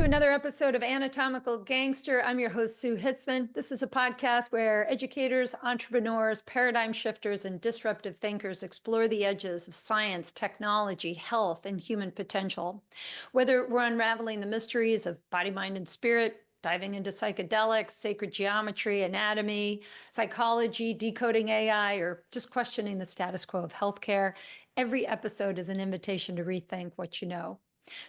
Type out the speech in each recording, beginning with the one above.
to another episode of Anatomical Gangster. I'm your host, Sue Hitzman. This is a podcast where educators, entrepreneurs, paradigm shifters, and disruptive thinkers explore the edges of science, technology, health, and human potential. Whether we're unraveling the mysteries of body, mind, and spirit, diving into psychedelics, sacred geometry, anatomy, psychology, decoding AI, or just questioning the status quo of healthcare, every episode is an invitation to rethink what you know.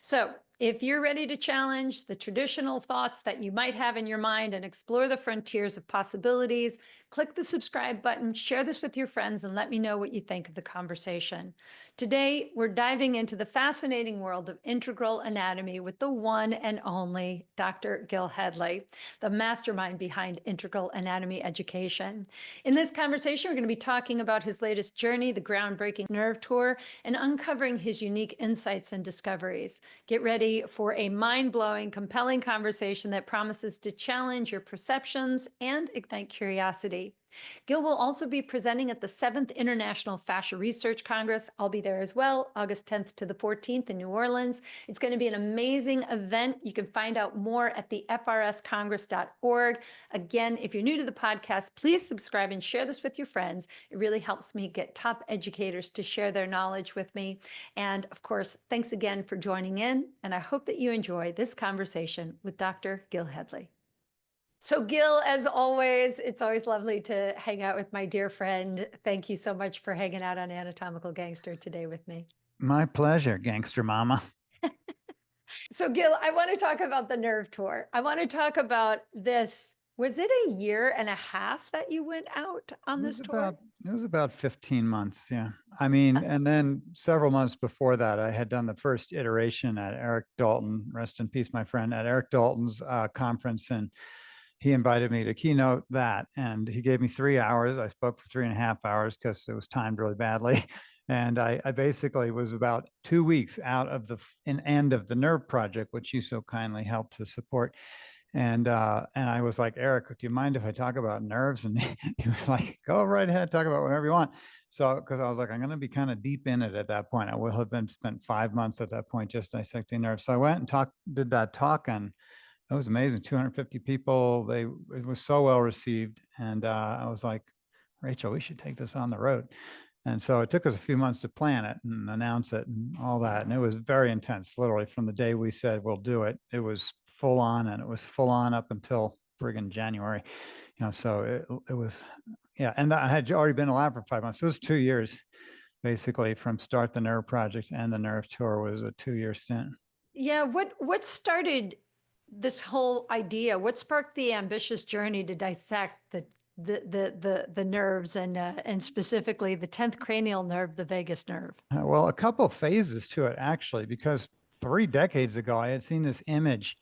So, if you're ready to challenge the traditional thoughts that you might have in your mind and explore the frontiers of possibilities, click the subscribe button, share this with your friends, and let me know what you think of the conversation. Today, we're diving into the fascinating world of integral anatomy with the one and only Dr. Gil Hedley, the mastermind behind integral anatomy education. In this conversation, we're going to be talking about his latest journey, the groundbreaking nerve tour, and uncovering his unique insights and discoveries. Get ready for a mind-blowing, compelling conversation that promises to challenge your perceptions and ignite curiosity. Gil will also be presenting at the 7th International Fascia Research Congress. I'll be there as well, August 10th to the 14th in New Orleans. It's going to be an amazing event. You can find out more at the frscongress.org. Again, if you're new to the podcast, please subscribe and share this with your friends. It really helps me get top educators to share their knowledge with me. And of course, thanks again for joining in. And I hope that you enjoy this conversation with Dr. Gil Hedley. So Gil, as always, it's always lovely to hang out with my dear friend. Thank you so much for hanging out on Anatomical Gangster today with me. My pleasure, gangster mama. So Gil, I want to talk about the nerve tour. I want to talk about this. Was it a year and a half that you went out on this tour? It was about 15 months. Yeah. I mean, and then several months before that, I had done the first iteration at Eric Dalton, rest in peace, my friend, at Eric Dalton's conference. And he invited me to keynote that. And he gave me 3 hours. I spoke for 3.5 hours because it was timed really badly. And I basically was about 2 weeks out of the end of the nerve project, which you so kindly helped to support. And I was like, Eric, do you mind if I talk about nerves? And he was like, go right ahead, talk about whatever you want. So, because I was like, I'm going to be kind of deep in it at that point. I will have been spent 5 months at that point just dissecting nerves. So I went and did that talk, and it was amazing. 250 people. It was so well received. And I was like, Rachel, we should take this on the road. And so it took us a few months to plan it and announce it and all that. And it was very intense, literally from the day we said we'll do it. It was full on, and it was full on up until friggin' January. So it was, yeah. And I had already been in the lab for 5 months. So it was 2 years, basically, from start the nerve project and the nerve tour was a 2-year stint. Yeah. What started this whole idea? What sparked the ambitious journey to dissect the nerves and specifically the 10th cranial nerve, the vagus nerve? Well, a couple phases to it, actually, because 3 decades ago, I had seen this image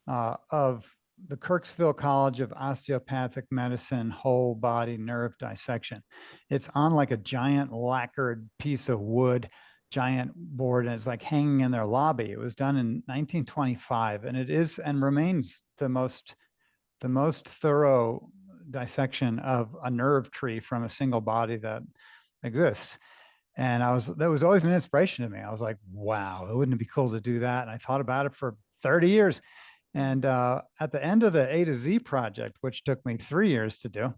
of the Kirksville College of Osteopathic Medicine whole body nerve dissection. It's on like a giant lacquered piece of wood, giant board, and it's like hanging in their lobby. It was done in 1925, and it is and remains the most thorough dissection of a nerve tree from a single body that exists. And that was always an inspiration to me. I was like, wow, wouldn't it be cool to do that? And I thought about it for 30 years. And at the end of the A to Z project, which took me 3 years to do,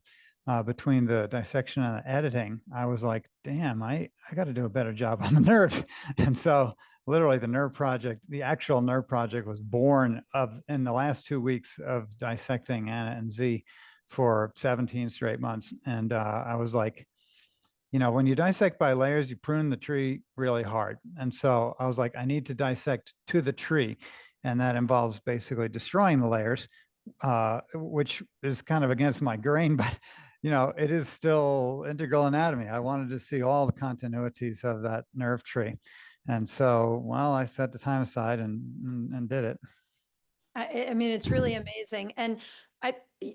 between the dissection and the editing, I was like, damn, I got to do a better job on the nerves. And so literally the actual nerve project was born in the last 2 weeks of dissecting Anna and Z for 17 straight months. And I was like, when you dissect by layers, you prune the tree really hard. And so I was like, I need to dissect to the tree. And that involves basically destroying the layers, which is kind of against my grain, but it is still integral anatomy. I wanted to see all the continuities of that nerve tree. And so, well, I set the time aside and did it. I mean, it's really amazing. And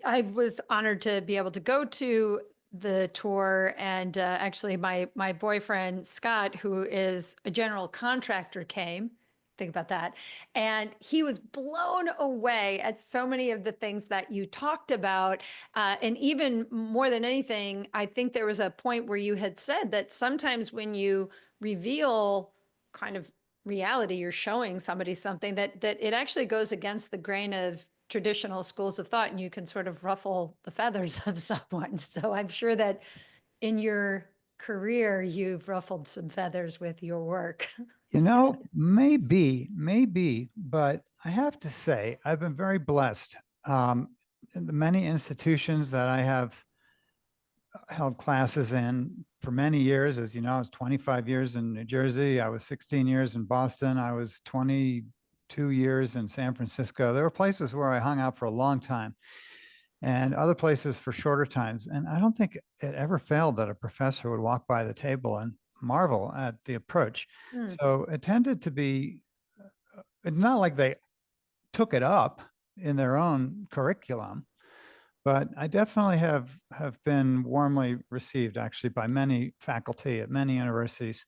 I was honored to be able to go to the tour, and actually my boyfriend Scott, who is a general contractor, came. Think about that. And he was blown away at so many of the things that you talked about. And even more than anything, I think there was a point where you had said that sometimes when you reveal kind of reality, you're showing somebody something that it actually goes against the grain of traditional schools of thought, and you can sort of ruffle the feathers of someone. So I'm sure that in your career, you've ruffled some feathers with your work. Maybe, but I have to say, I've been very blessed. In the many institutions that I have held classes in for many years. As you know, I was 25 years in New Jersey. I was 16 years in Boston. I was 22 years in San Francisco. There were places where I hung out for a long time and other places for shorter times. And I don't think it ever failed that a professor would walk by the table and marvel at the approach. Hmm. So it tended to be, it's not like they took it up in their own curriculum, but I definitely have been warmly received actually by many faculty at many universities.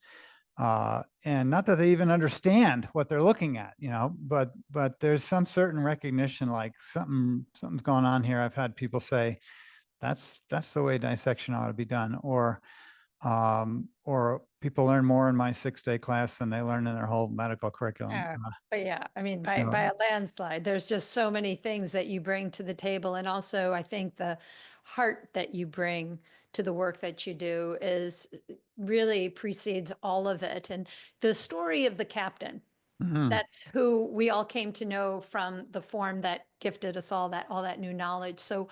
And not that they even understand what they're looking at, but there's some certain recognition, like something's going on here. I've had people say that's the way dissection ought to be done, or people learn more in my 6-day class than they learn in their whole medical curriculum. But yeah, I mean, You by know, a landslide, there's just so many things that you bring to the table. And also, I think the heart that you bring to the work that you do is really precedes all of it. And the story of the captain, mhm. that's who we all came to know from the form that gifted us all that new knowledge. So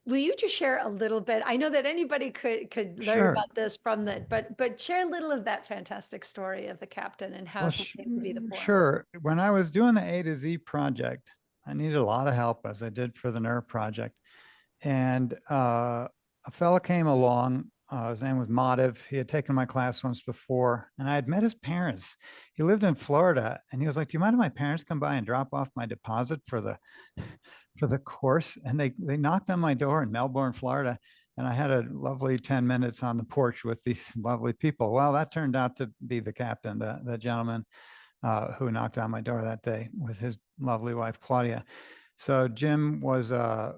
will you just share a little bit? I know that anybody could learn Sure. about this from the, but share a little of that fantastic story of the captain and how Well, he came to be the form. sure. When I was doing the A to Z project, I needed a lot of help, as I did for the nerve project. And a fellow came along. His name was Madhav. He had taken my class once before, and I had met his parents. He lived in Florida, and he was like, "Do you mind if my parents come by and drop off my deposit for the course?" And they knocked on my door in Melbourne, Florida, and I had a lovely 10 minutes on the porch with these lovely people. Well, that turned out to be the captain, the gentleman who knocked on my door that day with his lovely wife Claudia. So Jim was a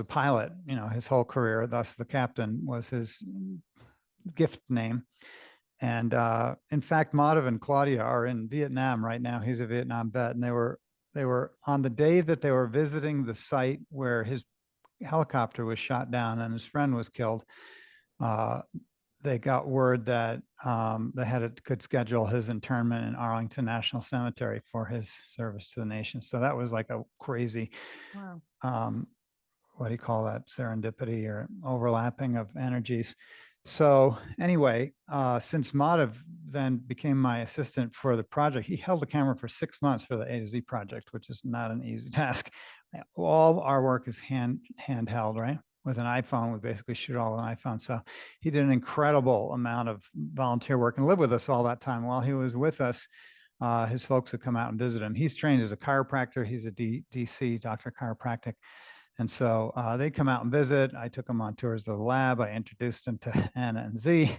pilot, his whole career. Thus, the captain was his gift name. And in fact, Madhav and Claudia are in Vietnam right now. He's a Vietnam vet, and they were on the day that they were visiting the site where his helicopter was shot down and his friend was killed. Uh, they got word that could schedule his internment in Arlington National Cemetery for his service to the nation. So that was like a crazy, Wow. um, what do you call that, serendipity or overlapping of energies. So anyway, since Madhav then became my assistant for the project, he held the camera for 6 months for the A to Z project, which is not an easy task. All our work is handheld, right? With an iPhone, we basically shoot all on iPhone. So he did an incredible amount of volunteer work and lived with us all that time. While he was with us, his folks would come out and visit him. He's trained as a chiropractor. He's a DC, doctor of chiropractic. And so they'd come out and visit. I took them on tours of the lab. I introduced them to Anna and Z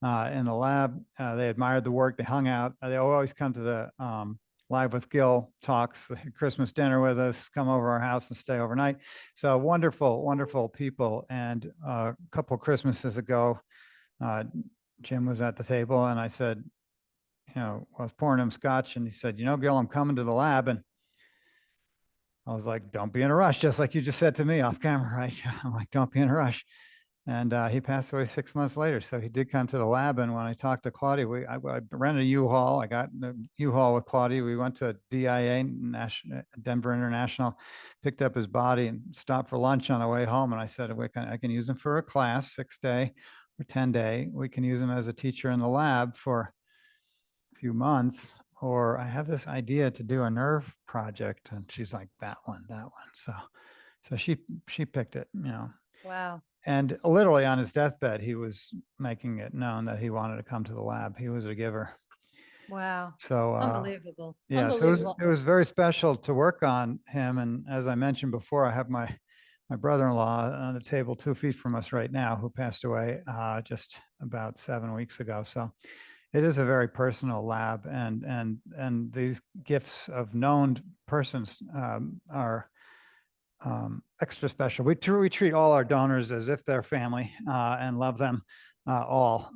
in the lab. They admired the work. They hung out. They always come to the Live with Gil talks, the Christmas dinner with us, come over our house and stay overnight. So wonderful, wonderful people. And a couple of Christmases ago, Jim was at the table and I said, I was pouring him scotch and he said, Gil, I'm coming to the lab. And I was like, don't be in a rush, just like you just said to me off camera, right? I'm like, don't be in a rush. And he passed away 6 months later. So he did come to the lab. And when I talked to Claudia, I rented a U-Haul. I got the U-Haul with Claudia. We went to DIA, Denver International, picked up his body and stopped for lunch on the way home. And I said, I can use him for a class, 6-day or 10-day. We can use him as a teacher in the lab for a few months, or I have this idea to do a nerve project. And she's like, that one. So she picked it. Wow. And literally on his deathbed, he was making it known that he wanted to come to the lab. He was a giver. Wow. So Unbelievable. yeah, so Unbelievable. it was very special to work on him. And as I mentioned before, I have my brother-in-law on the table 2 feet from us right now, who passed away just about 7 weeks ago. So it is a very personal lab, and these gifts of known persons are extra special. We treat all our donors as if they're family and love them all.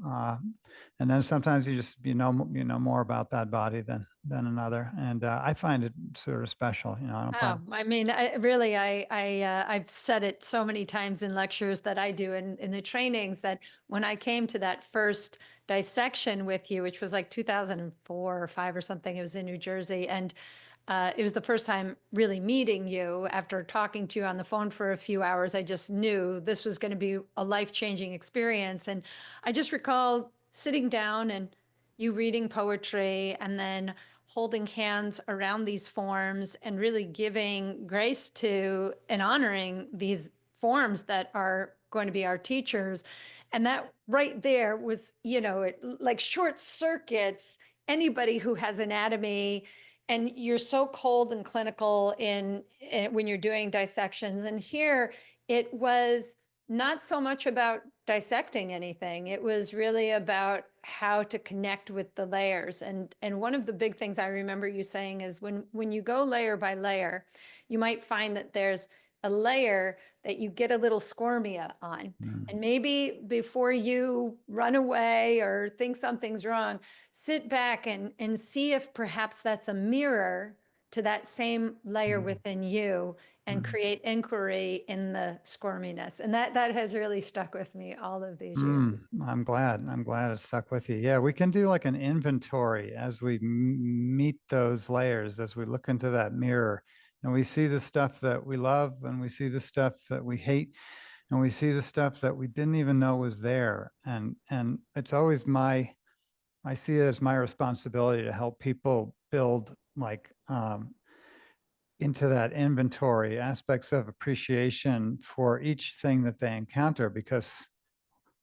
And then sometimes you know more about that body than another. And I find it sort of special. I don't Oh, find. I mean, I've said it so many times in lectures that I do in the trainings that when I came to that first dissection with you, which was like 2004 or five or something, it was in New Jersey. And it was the first time really meeting you. After talking to you on the phone for a few hours, I just knew this was going to be a life-changing experience. And I just recall sitting down and you reading poetry and then holding hands around these forms and really giving grace to and honoring these forms that are going to be our teachers. And that right there was, it like short circuits anybody who has anatomy, and you're so cold and clinical when you're doing dissections. And here it was not so much about dissecting anything. It was really about how to connect with the layers. And one of the big things I remember you saying is when you go layer by layer, you might find that there's a layer that you get a little squirmia on. Mm. And maybe before you run away or think something's wrong, sit back and see if perhaps that's a mirror to that same layer Mm. within you and Mm. create inquiry in the squirminess. And that has really stuck with me all of these years. I'm glad. I'm glad it stuck with you. Yeah, we can do like an inventory as we meet those layers, as we look into that mirror, and we see the stuff that we love, and we see the stuff that we hate, and we see the stuff that we didn't even know was there. And it's always I see it as my responsibility to help people build like into that inventory aspects of appreciation for each thing that they encounter, because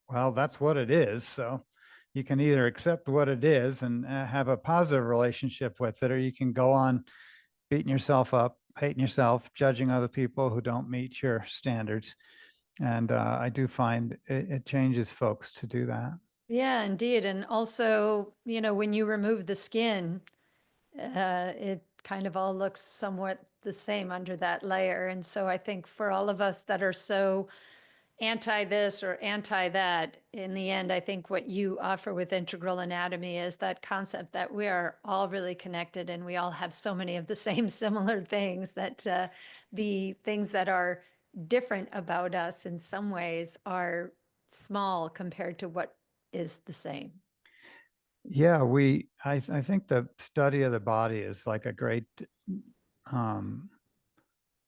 well, that's what it is. So you can either accept what it is and have a positive relationship with it, or you can go on beating yourself up, hating yourself, judging other people who don't meet your standards. And I do find it changes folks to do that. Yeah, indeed. And also, when you remove the skin, it kind of all looks somewhat the same under that layer. And so I think for all of us that are so anti this or anti that, in the end, I think what you offer with integral anatomy is that concept that we are all really connected and we all have so many of the same similar things, that the things that are different about us in some ways are small compared to what is the same. Yeah, I think the study of the body is like a great um,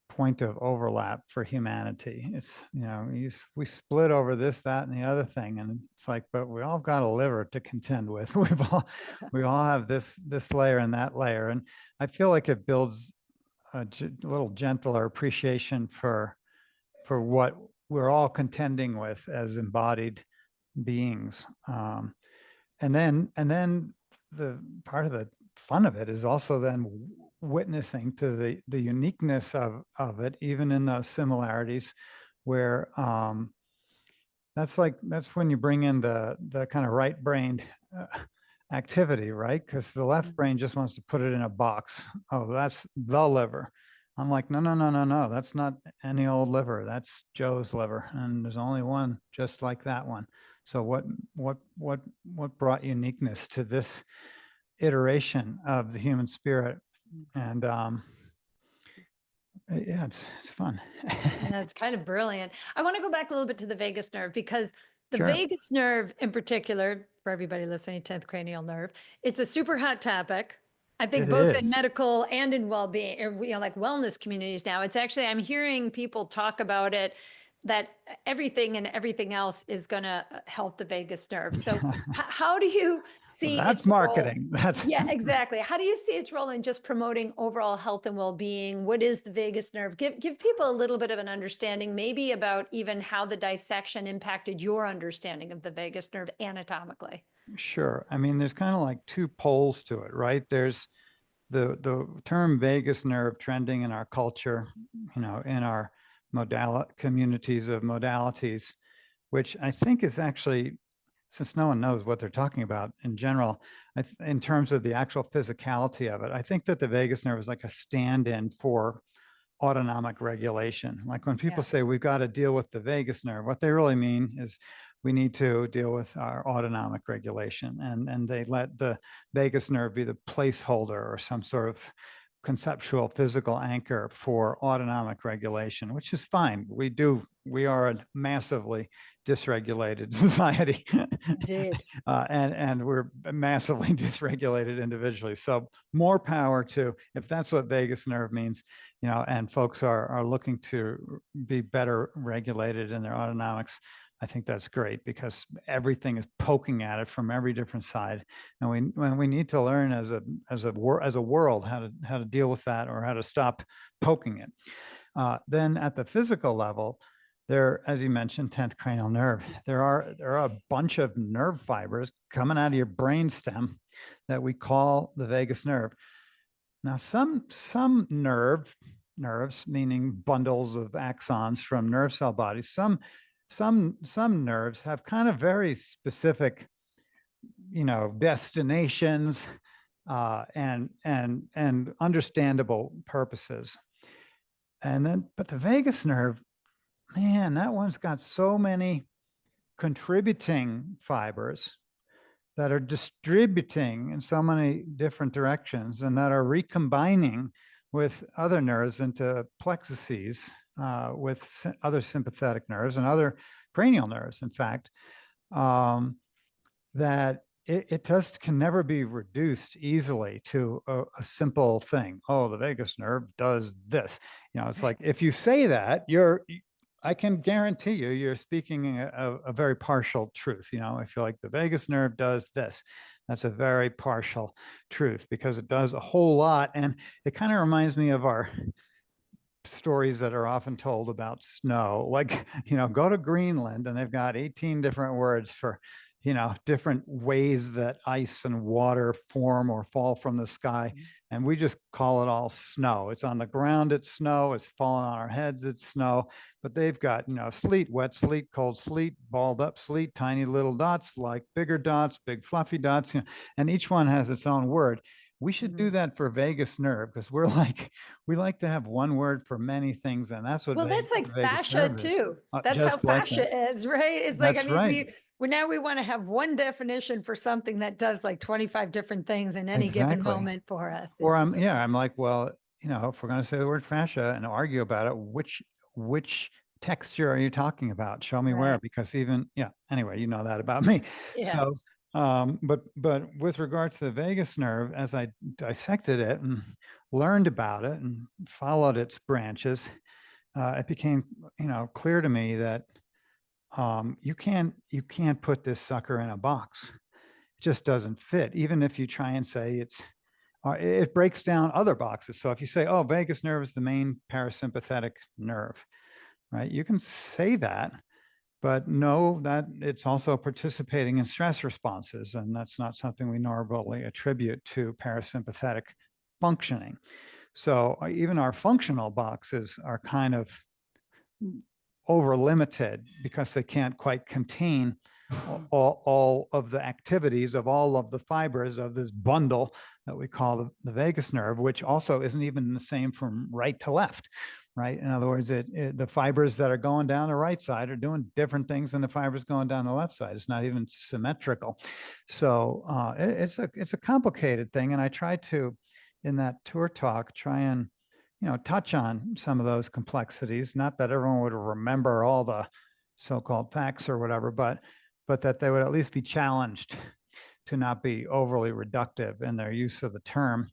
point of overlap for humanity. It's, we split over this, that, and the other thing. And it's like, but we all got a liver to contend with. We all have this layer and that layer. And I feel like it builds a little gentler appreciation for what we're all contending with as embodied beings. And then the part of the fun of it is also then witnessing to the uniqueness of it, even in those similarities, where that's when you bring in the kind of right brained activity, right? Because the left brain just wants to put it in a box. Oh, that's the liver. I'm like, no, no, no, no, no. That's not any old liver. That's Joe's liver, and there's only one just like that one. So what brought uniqueness to this iteration of the human spirit? And yeah, it's fun. Yeah, it's kind of brilliant. I want to go back a little bit to the vagus nerve, because the Sure, vagus nerve in particular, for everybody listening, 10th cranial nerve, it's a super hot topic. I think it both in is. medical and in well-being, or, like wellness communities now. It's actually, I'm hearing people talk about it, that everything and everything else is going to help the vagus nerve. So how do you see That's its role? marketing. That's Yeah, exactly. How do you see its role in just promoting overall health and well-being? What is the vagus nerve? Give people a little bit of an understanding, maybe about even how the dissection impacted your understanding of the vagus nerve anatomically. sure. I mean, there's kind of like two poles to it, right? There's the term vagus nerve trending in our culture, in our communities of modalities, which I think is actually, since no one knows what they're talking about in general, in terms of the actual physicality of it, I think that the vagus nerve is like a stand-in for autonomic regulation. Like when people Yeah. say we've got to deal with the vagus nerve, what they really mean is we need to deal with our autonomic regulation. And they let the vagus nerve be the placeholder or some sort of conceptual physical anchor for autonomic regulation, which is fine. We are a massively dysregulated society. Indeed. And we're massively dysregulated individually. So more power to, if that's what vagus nerve means, and folks are looking to be better regulated in their autonomics, I think that's great, because everything is poking at it from every different side, and we need to learn as a world how to deal with that, or how to stop poking it. Then at the physical level, there, as you mentioned, 10th cranial nerve, there are a bunch of nerve fibers coming out of your brain stem that we call the vagus nerve. Now, some nerves, meaning bundles of axons from nerve cell bodies, some nerves have kind of very specific, destinations, and understandable purposes. But the vagus nerve, man, that one's got so many contributing fibers that are distributing in so many different directions, and that are recombining with other nerves into plexuses, with other sympathetic nerves and other cranial nerves, in fact, that it just can never be reduced easily to a simple thing. Oh, the vagus nerve does this. It's like, if you say that, I can guarantee you're speaking a very partial truth. I feel like the vagus nerve does this. That's a very partial truth, because it does a whole lot. And it kind of reminds me of our stories that are often told about snow. Like, go to Greenland and they've got 18 different words for, different ways that ice and water form or fall from the sky. And we just call it all snow. It's on the ground, it's snow. It's falling on our heads, it's snow. But they've got, sleet, wet sleet, cold sleet, balled up sleet, tiny little dots, like bigger dots, big fluffy dots, and each one has its own word. We should do that for vagus nerve, because we like to have one word for many things, and that's what Well, that's like vagus fascia nerve is. too. That's how Just like that. fascia is, right? It's like, I That's mean, right. now we want to have one definition for something that does like 25 different things in any given Exactly. moment for us. Or It's so I'm like, well, if we're going to say the word fascia and argue about it, which texture are you talking about? Show me where, right. because anyway, that about me. Yeah. So, but with regard to the vagus nerve, as I dissected it and learned about it and followed its branches, it became, clear to me that you can't put this sucker in a box. It just doesn't fit. Even if you try and say it breaks down other boxes. So if you say, oh, vagus nerve is the main parasympathetic nerve, right? You can say that, but know that it's also participating in stress responses. And that's not something we normally attribute to parasympathetic functioning. So even our functional boxes are kind of over limited, because they can't quite contain all of the activities of all of the fibers of this bundle that we call the vagus nerve, which also isn't even the same from right to left, right? In other words, the fibers that are going down the right side are doing different things than the fibers going down the left side. It's not even symmetrical. So it's a complicated thing. And I try to, in that tour talk, try and touch on some of those complexities. Not that everyone would remember all the so-called facts or whatever, but that they would at least be challenged to not be overly reductive in their use of the term,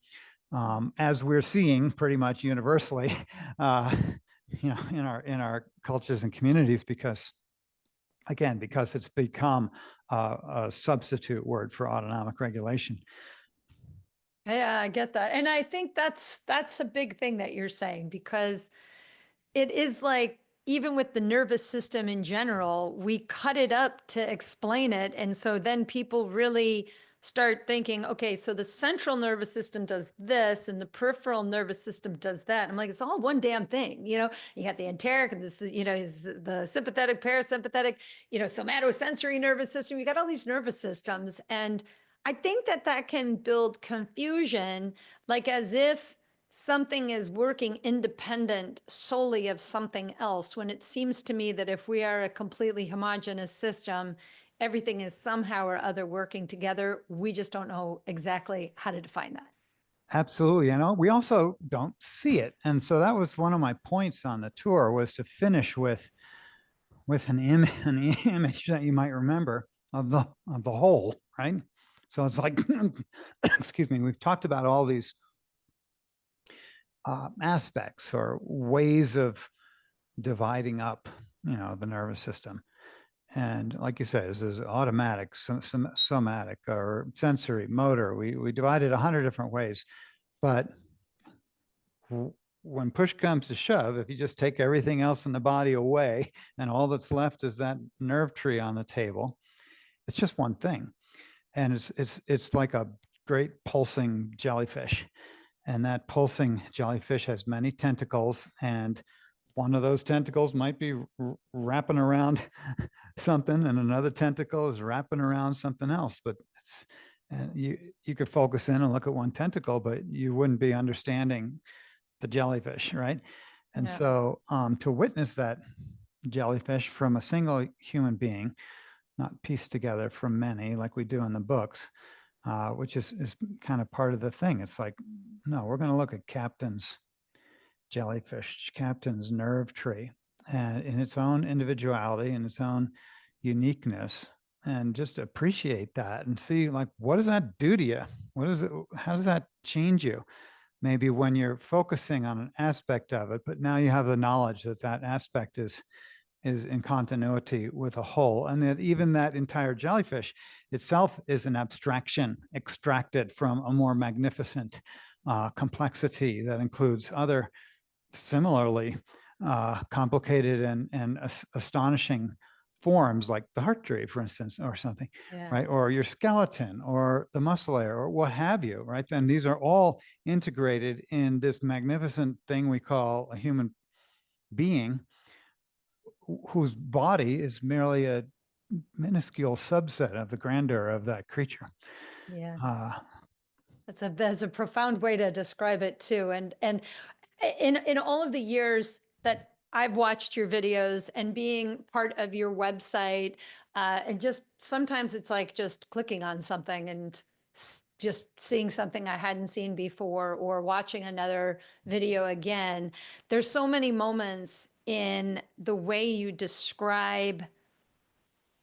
as we're seeing pretty much universally, in our cultures and communities, because it's become a substitute word for autonomic regulation. Yeah, I get that. And I think that's a big thing that you're saying, because it is like, even with the nervous system in general, we cut it up to explain it. And so then people really start thinking, okay, so the central nervous system does this and the peripheral nervous system does that. I'm like, it's all one damn thing. You got the enteric and this, the sympathetic, parasympathetic, somatosensory nervous system. You got all these nervous systems. And I think that can build confusion, like as if something is working independent solely of something else, when it seems to me that if we are a completely homogeneous system, everything is somehow or other working together. We just don't know exactly how to define that. Absolutely. We also don't see it. And so that was one of my points on the tour, was to finish with an image that you might remember of the whole, right? So it's like, excuse me, we've talked about all these aspects or ways of dividing up, the nervous system. And like you say, this is automatic, somatic, or sensory, motor. We divide it 100 different ways. But when push comes to shove, if you just take everything else in the body away and all that's left is that nerve tree on the table, it's just one thing. And it's like a great pulsing jellyfish. And that pulsing jellyfish has many tentacles, and one of those tentacles might be wrapping around something, and another tentacle is wrapping around something else. But it's, and you could focus in and look at one tentacle, but you wouldn't be understanding the jellyfish, right? And Yeah. so to witness that jellyfish from a single human being, not pieced together from many like we do in the books, which is kind of part of the thing. It's like, no, we're going to look at Captain's jellyfish, Captain's nerve tree, and in its own individuality and its own uniqueness, and just appreciate that and see, like, what does that do to you? What is it? How does that change you? Maybe when you're focusing on an aspect of it, but now you have the knowledge that that aspect is in continuity with a whole, and that even that entire jellyfish itself is an abstraction extracted from a more magnificent complexity that includes other similarly complicated and astonishing forms, like the heart tree, for instance, or something, Yeah. right? Or your skeleton or the muscle layer or what have you, right? Then these are all integrated in this magnificent thing we call a human being, whose body is merely a minuscule subset of the grandeur of that creature. Yeah. Uh, That's a profound way to describe it too. And in all of the years that I've watched your videos and being part of your website, and just sometimes it's like just clicking on something and just seeing something I hadn't seen before, or watching another video again. There's so many moments in the way you describe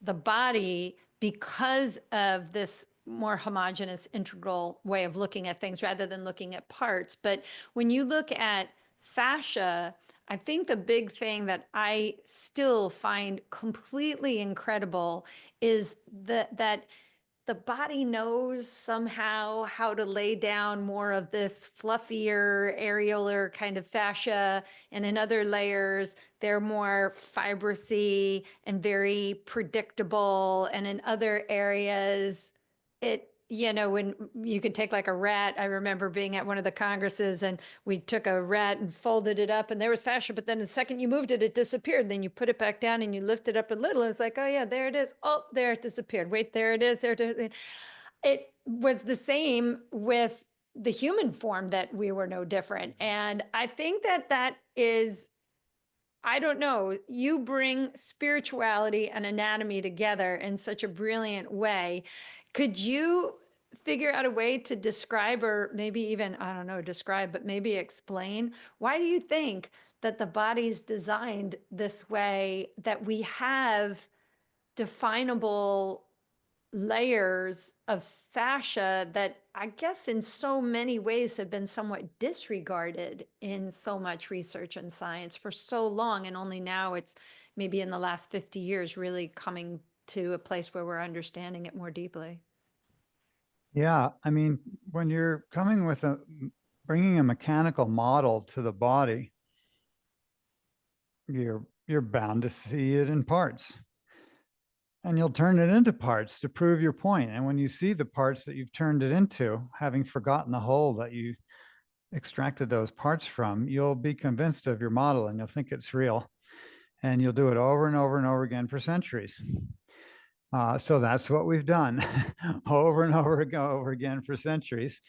the body because of this more homogeneous integral way of looking at things rather than looking at parts. But when you look at fascia, I think the big thing that I still find completely incredible is that the body knows somehow how to lay down more of this fluffier areolar kind of fascia, and in other layers they're more fibrous-y and very predictable, and in other areas it, when you could take like a rat. I remember being at one of the congresses and we took a rat and folded it up and there was fascia, but then the second you moved it, it disappeared. Then you put it back down and you lift it up a little, and it's like, oh yeah, there it is. Oh, there it disappeared. Wait, there it is. There it is. It was the same with the human form, that we were no different. And I think that is, I don't know, you bring spirituality and anatomy together in such a brilliant way. Could you figure out a way to describe, or maybe even, I don't know, describe, but maybe explain, why do you think that the body's designed this way, that we have definable layers of fascia that I guess in so many ways have been somewhat disregarded in so much research and science for so long, and only now it's maybe in the last 50 years really coming to a place where we're understanding it more deeply? yeah, I mean, when you're coming with bringing a mechanical model to the body, you're bound to see it in parts, and you'll turn it into parts to prove your point. And when you see the parts that you've turned it into, having forgotten the whole that you extracted those parts from, you'll be convinced of your model and you'll think it's real. And you'll do it over and over and over again for centuries. So that's what we've done over and over again for centuries.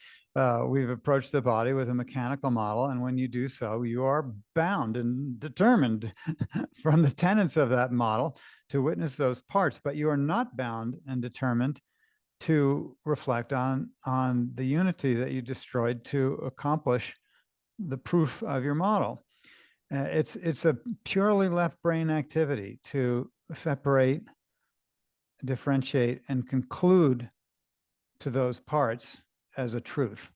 we've approached the body with a mechanical model. And when you do so, you are bound and determined from the tenets of that model to witness those parts, but you are not bound and determined to reflect on the unity that you destroyed to accomplish the proof of your model. It's a purely left brain activity to separate, differentiate, and conclude to those parts as a truth.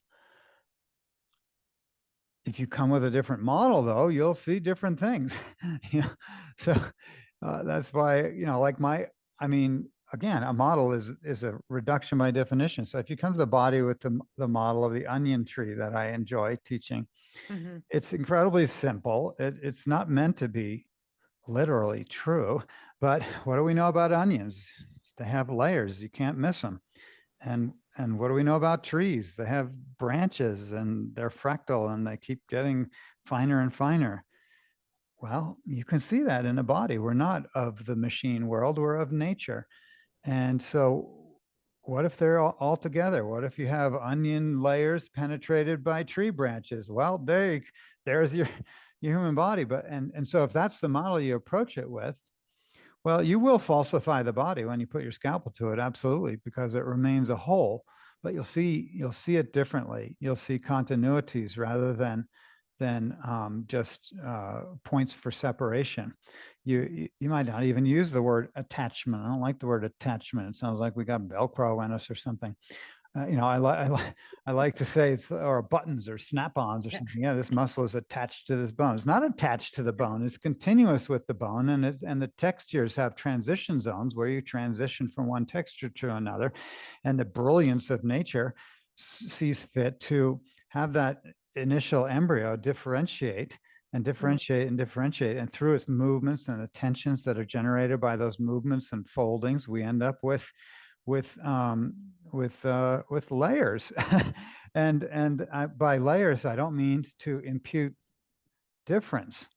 If you come with a different model, though, you'll see different things. So that's why, I mean, again, a model is a reduction by definition. So if you come to the body with the model of the onion tree that I enjoy teaching, Mm-hmm. it's incredibly simple. It's not meant to be literally true, but what do we know about onions? They have layers. You can't miss them. And what do we know about trees? They have branches and they're fractal and they keep getting finer and finer. Well, you can see that in a body. We're not of the machine world, we're of nature. And so what if they're all together? What if you have onion layers penetrated by tree branches? Well, there's your human body. And so if that's the model you approach it with, well, you will falsify the body when you put your scalpel to it, absolutely, because it remains a whole. But you'll see it differently. You'll see continuities rather than just points for separation. You might not even use the word attachment. I don't like the word attachment. It sounds like we got Velcro in us or something. I like to say it's or buttons or snap-ons or something. Yeah, this muscle is attached to this bone. It's not attached to the bone. It's continuous with the bone, and the textures have transition zones where you transition from one texture to another. And the brilliance of nature sees fit to have that initial embryo differentiate and differentiate and differentiate, and through its movements and the tensions that are generated by those movements and foldings, we end up with layers. By layers, I don't mean to impute difference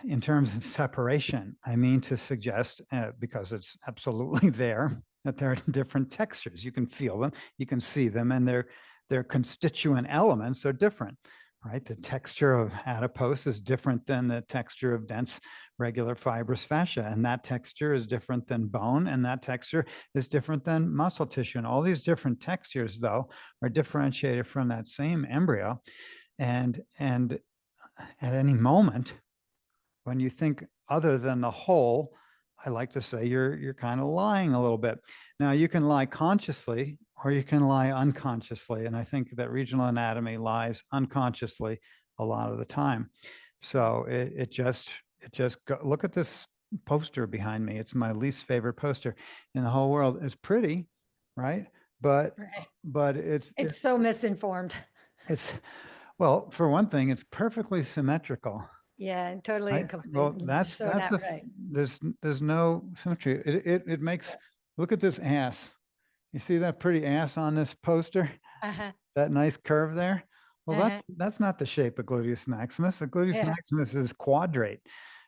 in terms of separation. I mean to suggest, because it's absolutely there, that there are different textures. You can feel them, you can see them, and their constituent elements are different. Right, the texture of adipose is different than the texture of dense regular fibrous fascia, and that texture is different than bone, and that texture is different than muscle tissue. And all these different textures, though, are differentiated from that same embryo. And at any moment, when you think other than the whole, I like to say you're kind of lying a little bit. Now, you can lie consciously or you can lie unconsciously. And I think that regional anatomy lies unconsciously a lot of the time. So look at this poster behind me. It's my least favorite poster in the whole world. It's pretty, right? But It's so misinformed. Well, for one thing, it's perfectly symmetrical. Yeah, totally and Well, completely. that's So not right. there's no symmetry. It makes, look at this ass. You see that pretty ass on this poster? Uh-huh. That nice curve there? Well, Uh-huh. that's not the shape of gluteus maximus. The gluteus Yeah. maximus is quadrate.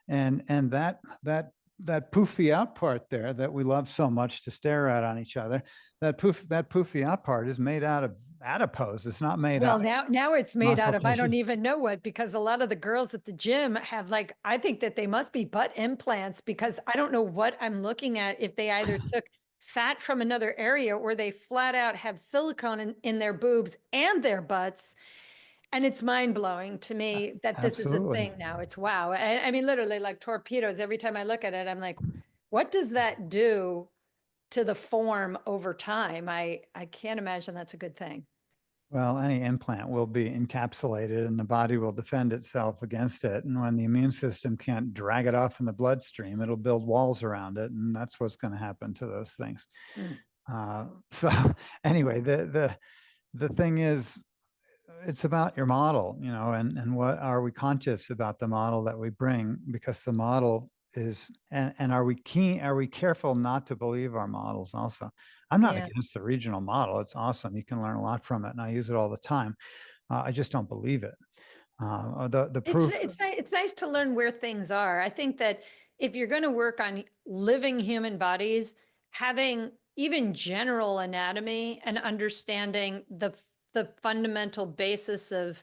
And that poofy out part there that we love so much to stare at on each other, that poofy out part is made out of adipose. It's not made Well, out of now it's made muscle out of, I tissue. don't even know what, because a lot of the girls at the gym have like, I think that they must be butt implants, because I don't know what I'm looking at, if they either took fat from another area or they flat out have silicone in their boobs and their butts. And it's mind blowing to me that this is a Absolutely. thing now. It's wow. I mean, literally like torpedoes. Every time I look at it, I'm like, what does that do to the form over time? I can't imagine that's a good thing. Well, any implant will be encapsulated and the body will defend itself against it. And when the immune system can't drag it off in the bloodstream, it'll build walls around it. And that's what's going to happen to those things. Mm. So anyway, the thing is, it's about your model, and what are we conscious about the model that we bring, because the model is, and are we careful not to believe our models also. I'm not Yeah. against the regional model. It's awesome. You can learn a lot from it, and I use it all the time. I just don't believe it. The proof. It's nice to learn where things are. I think that if you're going to work on living human bodies, having even general anatomy and understanding the the fundamental basis of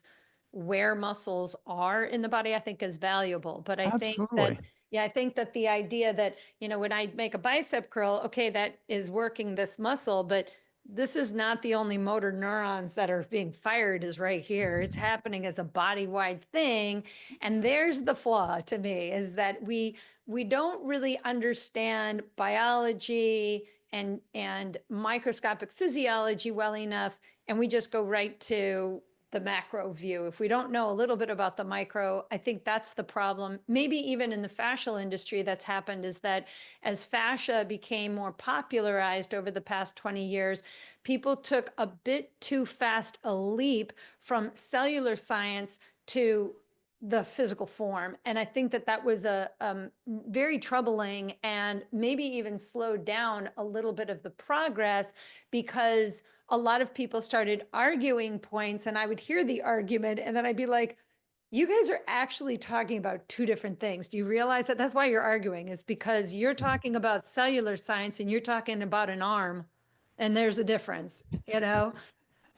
where muscles are in the body, I think is valuable. But I think that, Absolutely. yeah, I think that the idea that, when I make a bicep curl, okay, that is working this muscle, but this is not the only motor neurons that are being fired is right here. It's happening as a body-wide thing. And there's the flaw to me, is that we don't really understand biology and microscopic physiology well enough, and we just go right to the macro view. If we don't know a little bit about the micro, I think that's the problem. Maybe even in the fascial industry that's happened is that as fascia became more popularized over the past 20 years, people took a bit too fast a leap from cellular science to the physical form. And I think that that was a very troubling and maybe even slowed down a little bit of the progress, because a lot of people started arguing points, and I would hear the argument and then I'd be like, you guys are actually talking about two different things. Do you realize that? That's why you're arguing, is because you're talking about cellular science and you're talking about an arm, and there's a difference,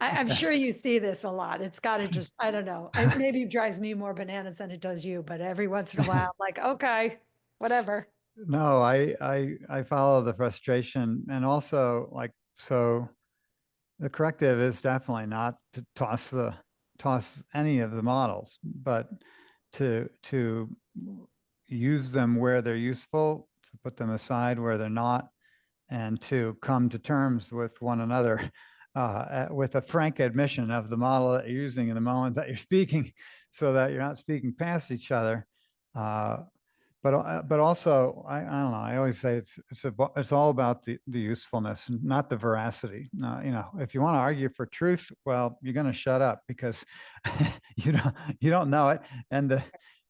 I'm sure That's you see this a lot. It's got to just, I don't know. Maybe it drives me more bananas than it does you, but every once in a while, I'm like, okay, whatever. no, I follow the frustration, and also like, so the corrective is definitely not to toss any of the models, but to use them where they're useful, to put them aside where they're not, and to come to terms with one another with a frank admission of the model that you're using in the moment that you're speaking, so that you're not speaking past each other. Uh, but also I don't know. I always say it's all about the usefulness, not the veracity. If you want to argue for truth, well, you're going to shut up because you don't know it,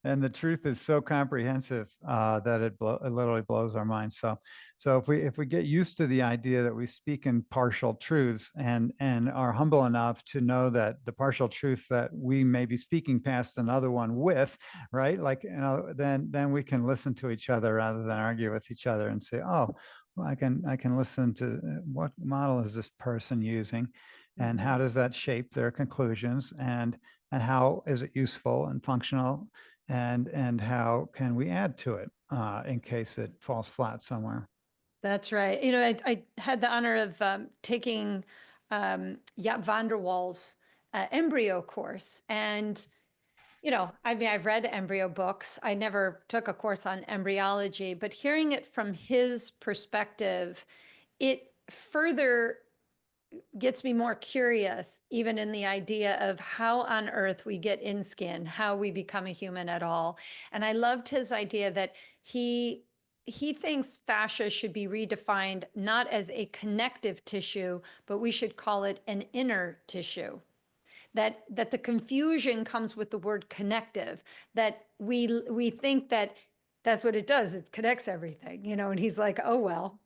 and the truth is so comprehensive that it literally blows our minds. So if we get used to the idea that we speak in partial truths, and are humble enough to know that the partial truth that we may be speaking past another one with, right? Like, then we can listen to each other rather than argue with each other and say, oh, well, I can listen to what model is this person using, and how does that shape their conclusions, and how is it useful and functional, and how can we add to it in case it falls flat somewhere. That's right. I had the honor of taking Jaap van der Wal's embryo course. And, I mean, I've read embryo books. I never took a course on embryology, but hearing it from his perspective, it further gets me more curious, even in the idea of how on earth we get in skin, how we become a human at all. And I loved his idea that he thinks fascia should be redefined not as a connective tissue, but we should call it an inner tissue. That the confusion comes with the word connective, that we think that that's what it does. It connects everything, and he's like, oh, well,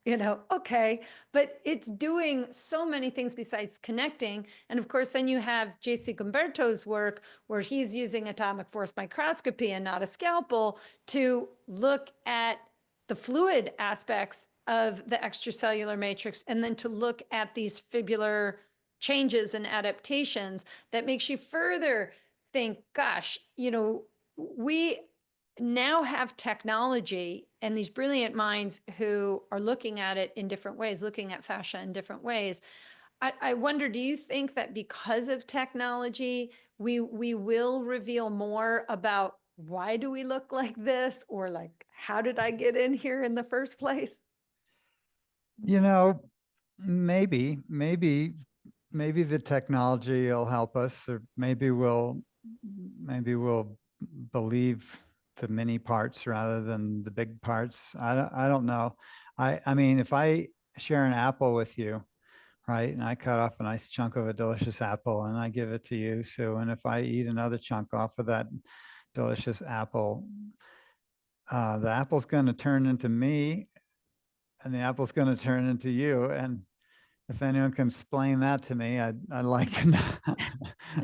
okay. But it's doing so many things besides connecting. And of course, then you have J.C. Gumberto's work, where he's using atomic force microscopy and not a scalpel to look at the fluid aspects of the extracellular matrix, and then to look at these fibular changes and adaptations that makes you further think, gosh, we now have technology and these brilliant minds who are looking at it in different ways, looking at fascia in different ways. I wonder, do you think that because of technology, we will reveal more about why do we look like this, or like, how did I get in here in the first place? You know, maybe the technology will help us, or maybe we'll believe the mini parts rather than the big parts. I don't know. I mean, if I share an apple with you, right, and I cut off a nice chunk of a delicious apple and I give it to you, Sue, and if I eat another chunk off of that delicious apple, the apple's going to turn into me, and the apple's going to turn into you. And if anyone can explain that to me, I'd like to know.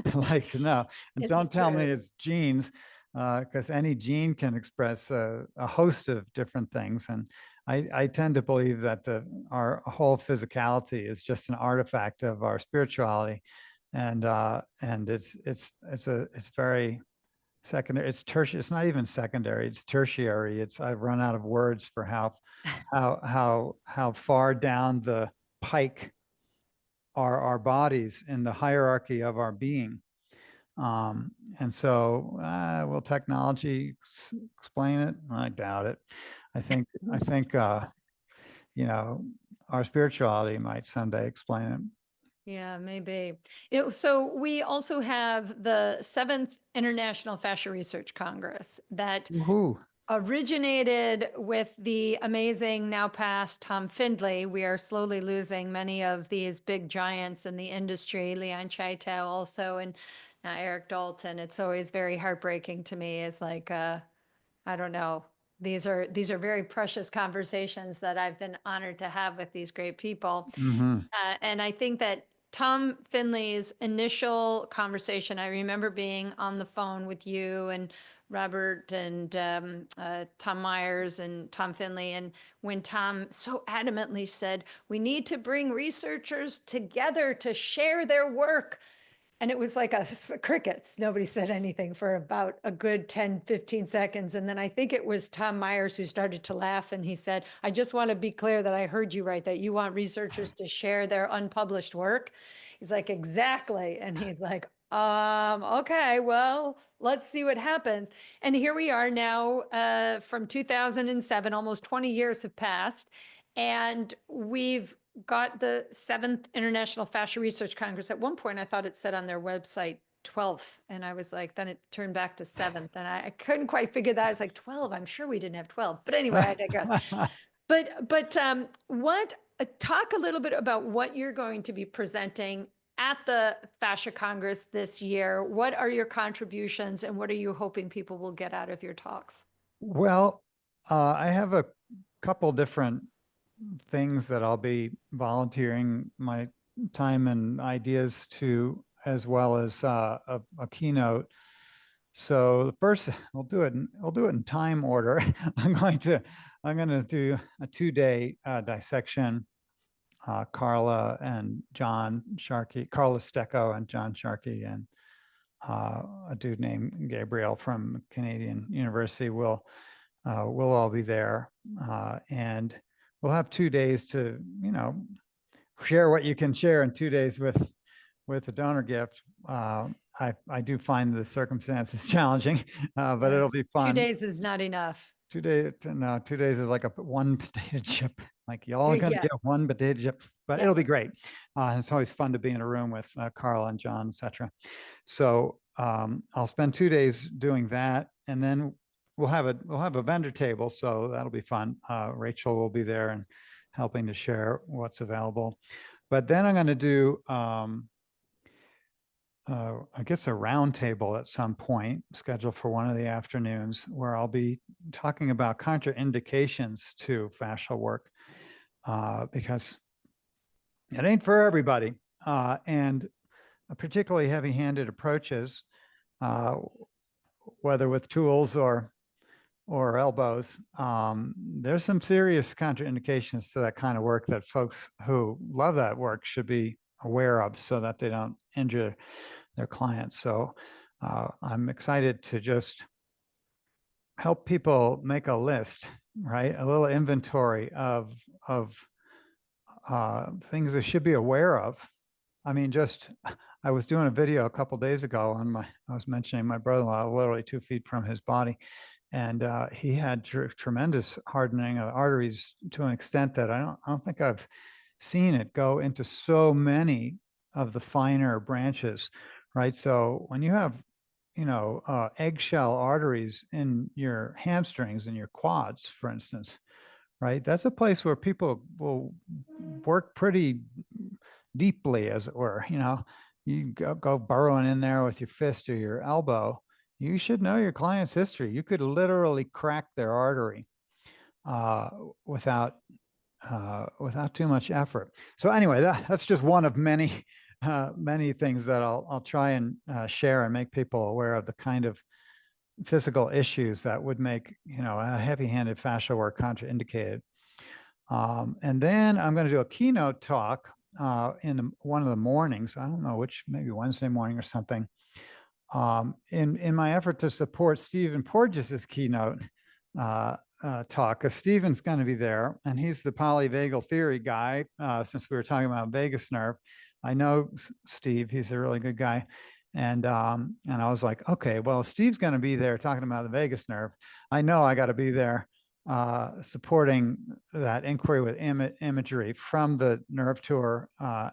I'd like to know. And It's don't tell me true. it's genes, because any gene can express a host of different things. And I tend to believe that our whole physicality is just an artifact of our spirituality. and it's very secondary. It's tertiary. It's not even secondary. It's tertiary. I've run out of words for how far down the pike are our bodies in the hierarchy of our being. And so, will technology explain it? I doubt it. I think our spirituality might someday explain it. Yeah, maybe. So we also have the 7th International Fascia Research Congress that Woohoo! originated with the amazing, now past Tom Findlay. We are slowly losing many of these big giants in the industry, Leon Chaitow also, and now Eric Dalton. It's always very heartbreaking to me. It's like, I don't know. These are very precious conversations that I've been honored to have with these great people. Mm-hmm. And I think that Tom Finley's initial conversation, I remember being on the phone with you and Robert and Tom Myers and Tom Finley. And when Tom so adamantly said, we need to bring researchers together to share their work. And it was like crickets. Nobody said anything for about a good 10, 15 seconds. And then I think it was Tom Myers who started to laugh. And he said, I just want to be clear that I heard you right, that you want researchers to share their unpublished work. He's like, exactly. And he's like, okay, well, let's see what happens. And here we are now from 2007, almost 20 years have passed. And we've got the 7th International Fascia Research Congress. At one point, I thought it said on their website 12th. And I was like, then it turned back to 7th. And I couldn't quite figure that. I was like, 12, I'm sure we didn't have 12. But anyway, I digress. Talk a little bit about what you're going to be presenting at the Fascia Congress this year. What are your contributions and what are you hoping people will get out of your talks? Well, I have a couple different things that I'll be volunteering my time and ideas to, as well as a keynote. So the first, we'll do it in time order. I'm going to do a 2-day dissection. Carla and John Sharkey, Carla Stecco and John Sharkey, and a dude named Gabriel from Canadian University will all be there, and we'll have 2 days to share what you can share in 2 days with a donor gift. I do find the circumstances challenging, but it'll be fun. 2 days is not enough. 2 days, no, 2 days is like one potato chip. Like y'all gonna get one potato chip, but it'll be great. And it's always fun to be in a room with Carl and John, etc. So I'll spend 2 days doing that, and then we'll have a vendor table, so that'll be fun. Rachel will be there and helping to share what's available. But then I'm going to do I guess a round table at some point scheduled for one of the afternoons, where I'll be talking about contraindications to fascial work, because it ain't for everybody, and particularly heavy-handed approaches, whether with tools or elbows. There's some serious contraindications to that kind of work that folks who love that work should be aware of, so that they don't injure their clients. So I'm excited to just help people make a list, right? A little inventory of things they should be aware of. I mean, I was doing a video a couple days ago I was mentioning my brother-in-law, literally 2 feet from his body. And he had tremendous hardening of the arteries to an extent that I don't think I've seen it go into so many of the finer branches, right? So when you have, eggshell arteries in your hamstrings and your quads, for instance, right? That's a place where people will work pretty deeply, as it were. You go burrowing in there with your fist or your elbow. You should know your client's history. You could literally crack their artery without too much effort. So anyway, that's just one of many things that I'll try and share and make people aware of, the kind of physical issues that would make a heavy-handed fascia work contraindicated. And then I'm going to do a keynote talk in one of the mornings. I don't know which, maybe Wednesday morning or something. In my effort to support Stephen Porges's keynote talk, because Stephen's going to be there, and he's the polyvagal theory guy. Since we were talking about vagus nerve, I know Steve; he's a really good guy. And I was like, okay, well, Steve's going to be there talking about the vagus nerve. I know I got to be there supporting that inquiry with imagery from the nerve tour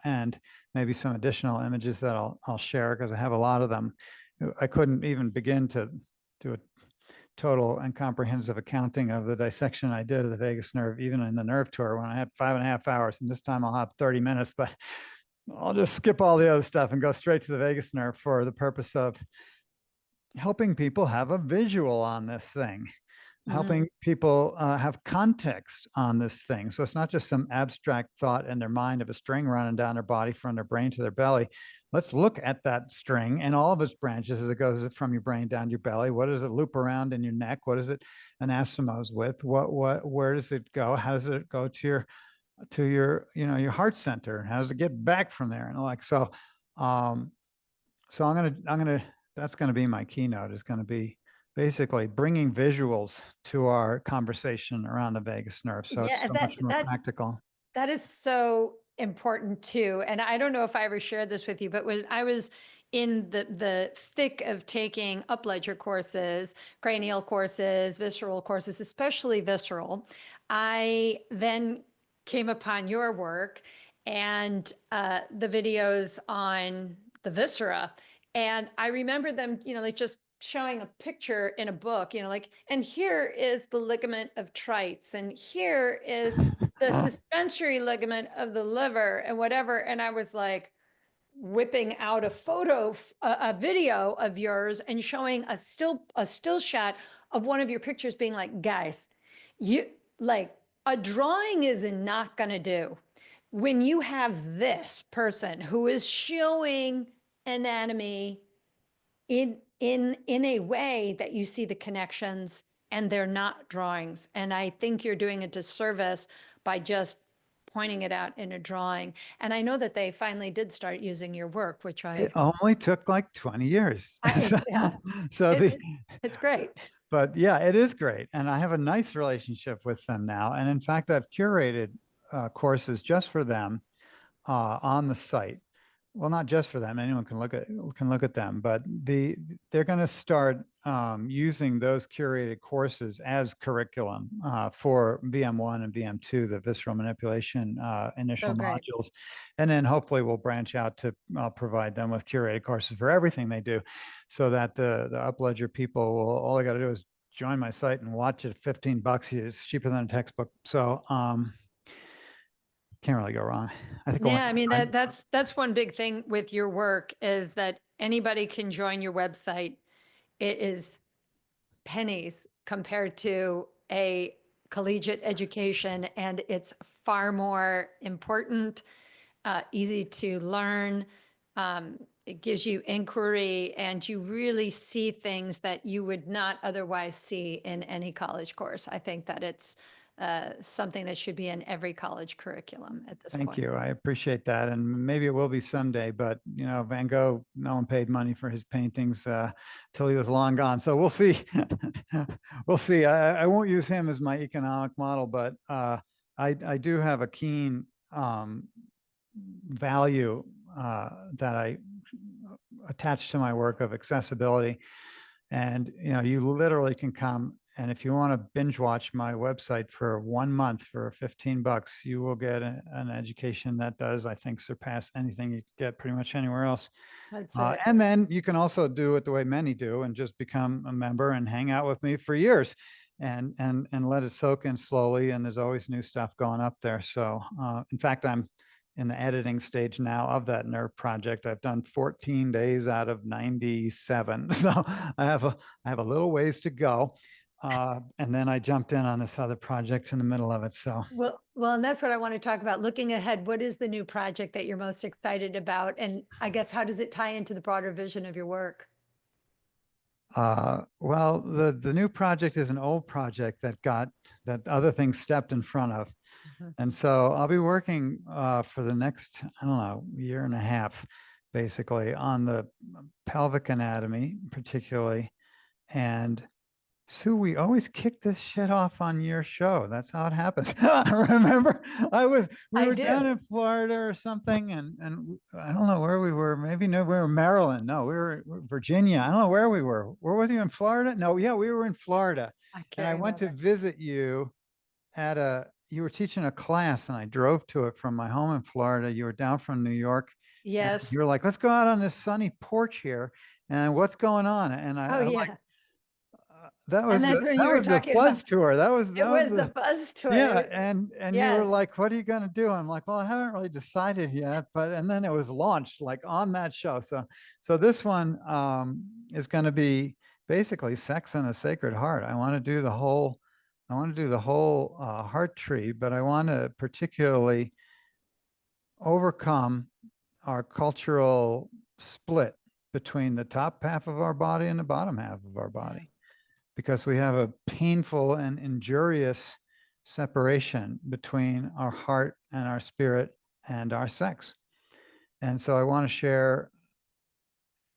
and maybe some additional images that I'll share because I have a lot of them. I couldn't even begin to do a total and comprehensive accounting of the dissection I did of the vagus nerve, even in the nerve tour when I had 5.5 hours. And this time I'll have 30 minutes, but I'll just skip all the other stuff and go straight to the vagus nerve for the purpose of helping people have a visual on this thing, helping people have context on this thing. So it's not just some abstract thought in their mind of a string running down their body from their brain to their belly. Let's look at that string and all of its branches as it goes from your brain down to your belly. What does it loop around in your neck? What is it anastomose with? Where does it go? How does it go to your, your heart center? How does it get back from there? And like, um, so that's going to be my keynote, is going to be basically bringing visuals to our conversation around the vagus nerve. So it's Yeah, so much more practical. that is so important too. And I don't know if I ever shared this with you, but when I was in the thick of taking upledger courses, cranial courses, visceral courses, especially visceral, I then came upon your work and the videos on the viscera. And I remember them, like just showing a picture in a book, like, and here is the ligament of Treitz, and here is the suspensory ligament of the liver and whatever. And I was like whipping out a video of yours and showing a still shot of one of your pictures being like, guys, you like a drawing is not going to do. When you have this person who is showing anatomy in a way that you see the connections and they're not drawings. And I think you're doing a disservice by just pointing it out in a drawing. And I know that they finally did start using your work, which It only took like 20 years. yeah, So it's great. but yeah, it is great. And I have a nice relationship with them now. And in fact, I've curated courses just for them on the site. Well, not just for them. Anyone can look at them, but they're going to start using those curated courses as curriculum for VM1 and VM2, the visceral manipulation initial So great. modules, and then hopefully we'll branch out to provide them with curated courses for everything they do, so that the Upledger people will, all they got to do is join my site and watch it. $15, it's cheaper than a textbook. So can't really go wrong. I think Yeah, I mean that's one big thing with your work is that anybody can join your website. It is pennies compared to a collegiate education, and it's far more important, easy to learn. It gives you inquiry, and you really see things that you would not otherwise see in any college course. I think that it's something that should be in every college curriculum at this Thank point. you. I appreciate that. And maybe it will be someday, but Van Gogh, no one paid money for his paintings till he was long gone. So we'll see. We'll see. I won't use him as my economic model, but I do have a keen value that I attach to my work of accessibility. And you literally can come, and if you want to binge watch my website for 1 month for $15, you will get an education that does, I think, surpass anything you get pretty much anywhere else. That's it. And then you can also do it the way many do and just become a member and hang out with me for years and let it soak in slowly. And there's always new stuff going up there. So in fact, I'm in the editing stage now of that nerve project. I've done 14 days out of 97. So I have a little ways to go. And then I jumped in on this other project in the middle of it. So Well, and that's what I want to talk about. Looking ahead, what is the new project that you're most excited about? And I guess how does it tie into the broader vision of your work? well, the new project is an old project that other things stepped in front of. And so I'll be working for the next, I don't know, year and a half, basically on the pelvic anatomy, particularly. And Sue, we always kick this shit off on your show. That's how it happens. I remember we I were do. down in Florida or something, and I don't know where we were. Maybe no, we were in Maryland. No, we were in Virginia. I don't know where we were. Where was you in Florida? No, yeah, we were in Florida. I And can't I went to remember. visit you you were teaching a class, and I drove to it from my home in Florida. You were down from New York, and you Yes. were like, let's go out on this sunny porch here. And what's going on? And Oh, I yeah. And that's when that you were was the talking about fuzz tour. it That was was the the buzz tour. It yeah. was, And you were yes. like, what are you gonna do? I'm like, well, I haven't really decided yet. But and then it was launched like on that show. So this one is gonna be basically sex and a sacred heart. I want to do the whole heart tree, but I want to particularly overcome our cultural split between the top half of our body and the bottom half of our Yeah. body, because we have a painful and injurious separation between our heart and our spirit and our sex. And so I want to share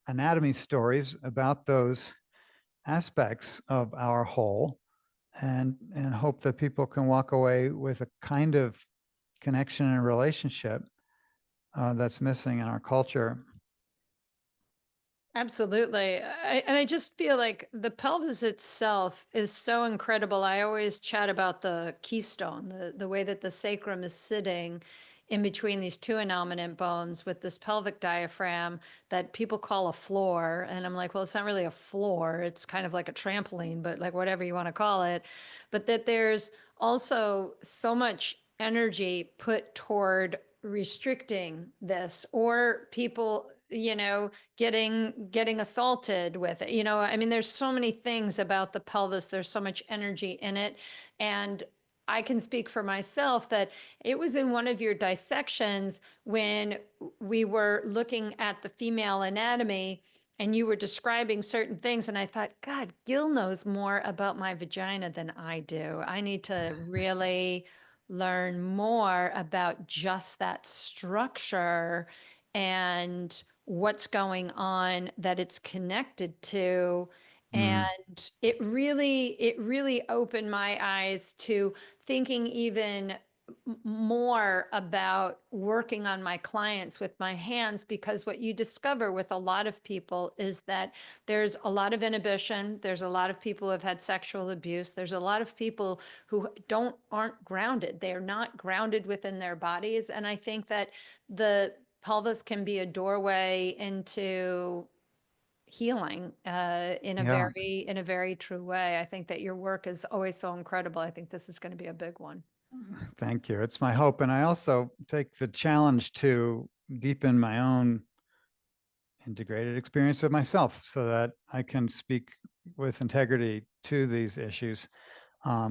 anatomy stories about those aspects of our whole, and hope that people can walk away with a kind of connection and relationship that's missing in our culture. Absolutely. And I just feel like the pelvis itself is so incredible. I always chat about the keystone, the way that the sacrum is sitting in between these two innominate bones with this pelvic diaphragm that people call a floor. And I'm like, well, it's not really a floor. It's kind of like a trampoline, but like whatever you want to call it. But that there's also so much energy put toward restricting this, or people, getting assaulted with it. I mean, there's so many things about the pelvis. There's so much energy in it. And I can speak for myself that it was in one of your dissections when we were looking at the female anatomy and you were describing certain things. And I thought, God, Gil knows more about my vagina than I do. I need to really learn more about just that structure and what's going on that it's connected to. Mm. And it really opened my eyes to thinking even more about working on my clients with my hands, because what you discover with a lot of people is that there's a lot of inhibition. There's a lot of people who have had sexual abuse. There's a lot of people who aren't grounded. They're not grounded within their bodies. And I think that the pelvis can be a doorway into healing Yeah, in a very true way. I think that your work is always so incredible. I think this is going to be a big one. thank you. It's my hope. And I also take the challenge to deepen my own integrated experience of myself so that I can speak with integrity to these issues.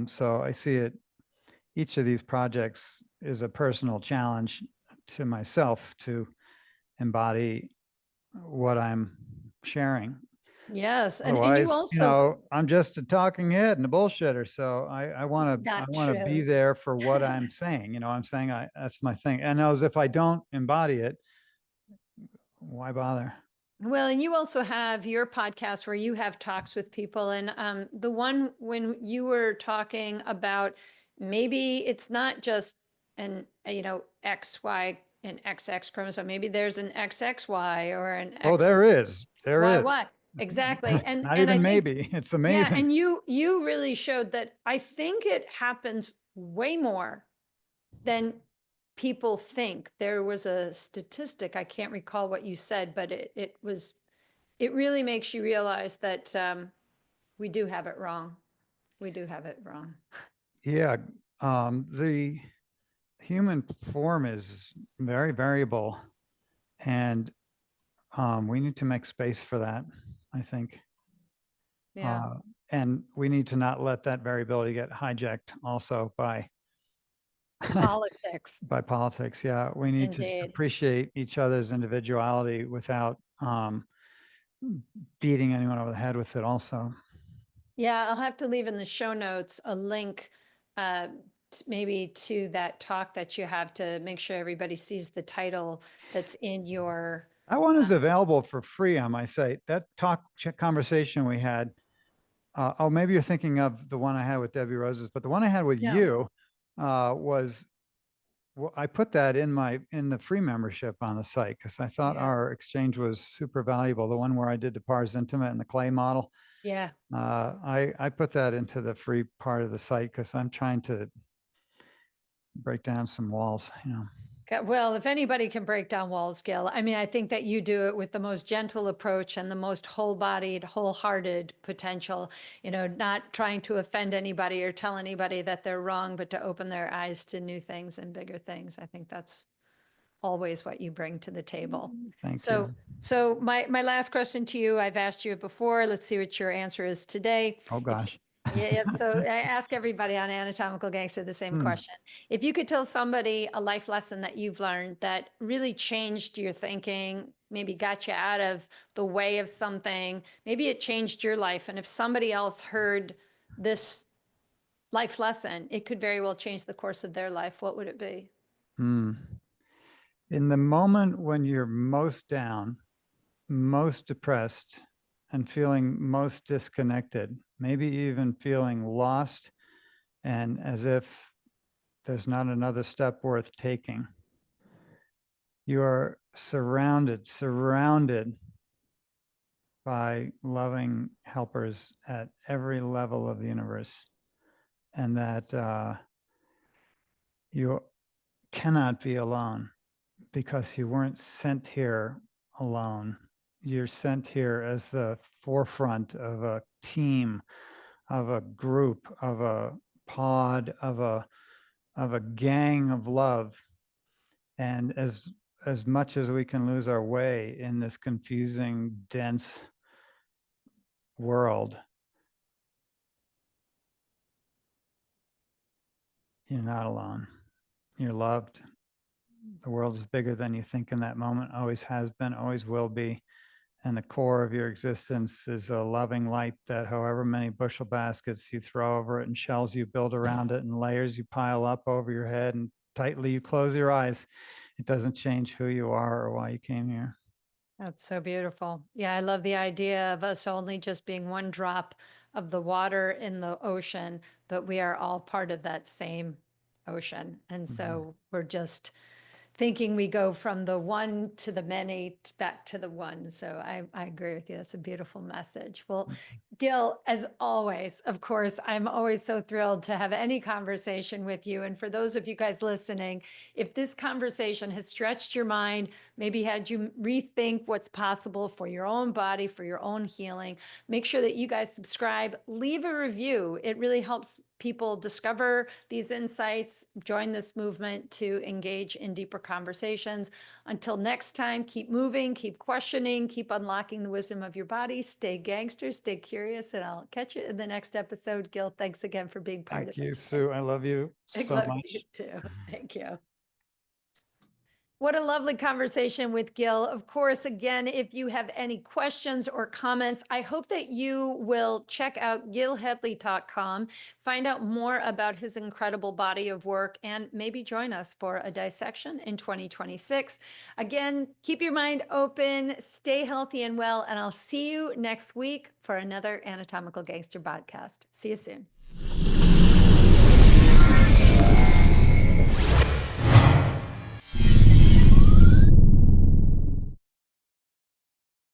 So I see it, each of these projects is a personal challenge to myself to embody what I'm sharing. Yes, and you Otherwise, also I'm just a talking head and a bullshitter. So I not want to be true. there for what I'm saying. I'm saying that's my thing. And as if I don't embody it, why bother? Well, and you also have your podcast where you have talks with people. And the one when you were talking about maybe it's not just an, XY and XX chromosome, maybe there's an XXY or an Oh, there is. XYY. Exactly. And Not and I even think, maybe. It's yeah, amazing. and you really showed that. I think it happens way more than people think. There was a statistic, I can't recall what you said, but it really makes you realize that we do have it wrong. We do have it wrong. Yeah. The human form is very variable, and we need to make space for that, I think. Yeah. Uh, and we need to not let that variability get hijacked also Politics, by politics. Yeah, we need to indeed. appreciate each other's individuality without beating anyone over the head with it also. Yeah, I'll have to leave in the show notes a link uh, maybe to that talk that you have to make sure everybody sees the title that's in your, That one is available for free on my site. That conversation we had. Oh, maybe you're thinking of the one I had with Debbie Roses, but the one I had with no, you was I put that in the free membership on the site because I thought yeah, our exchange was super valuable. The one where I did the pars intima and the clay model. yeah. I put that into the free part of the site because I'm trying to break down some walls. Well, if anybody can break down walls, Gil, I mean, I think that you do it with the most gentle approach and the most whole-bodied, wholehearted potential, not trying to offend anybody or tell anybody that they're wrong, but to open their eyes to new things and bigger things. I think that's always what you bring to the table. Thank So, you. so my last question to you, I've asked you it before. Let's see what your answer is today. Oh If gosh. yeah, so I ask everybody on Anatomical Gangster the same Hmm. question. If you could tell somebody a life lesson that you've learned that really changed your thinking, maybe got you out of the way of something, maybe it changed your life. And if somebody else heard this life lesson, it could very well change the course of their life. What would it be? Hmm. In the moment when you're most down, most depressed, and feeling most disconnected, maybe even feeling lost and as if there's not another step worth taking, you are surrounded by loving helpers at every level of the universe, and that you cannot be alone because you weren't sent here alone. You're sent here as the forefront of a team, of a group, of a pod, of a gang of love. And as much as we can lose our way in this confusing, dense world, you're not alone. You're loved. The world is bigger than you think in that moment, always has been, always will be. And the core of your existence is a loving light that however many bushel baskets you throw over it and shells you build around it and layers you pile up over your head and tightly you close your eyes, it doesn't change who you are or why you came here. That's so beautiful. Yeah, I love the idea of us only just being one drop of the water in the ocean, but we are all part of that same ocean. And Mhm. so we're just thinking we go from the one to the many back to the one. So I agree with you. That's a beautiful message. Well, Gil, as always, of course, I'm always so thrilled to have any conversation with you. And for those of you guys listening, if this conversation has stretched your mind, maybe had you rethink what's possible for your own body, for your own healing, make sure that you guys subscribe, leave a review. It really helps people discover these insights, join this movement to engage in deeper conversations. Until next time, keep moving, keep questioning, keep unlocking the wisdom of your body. Stay gangster, stay curious, and I'll catch you in the next episode. Gil, thanks again for being part of Thank you, it today. Sue. I love you I so love you much. too. Thank you. What a lovely conversation with Gil. Of course, again, if you have any questions or comments, I hope that you will check out gilhedley.com, find out more about his incredible body of work, and maybe join us for a dissection in 2026. Again, keep your mind open, stay healthy and well, and I'll see you next week for another Anatomical Gangster podcast. See you soon.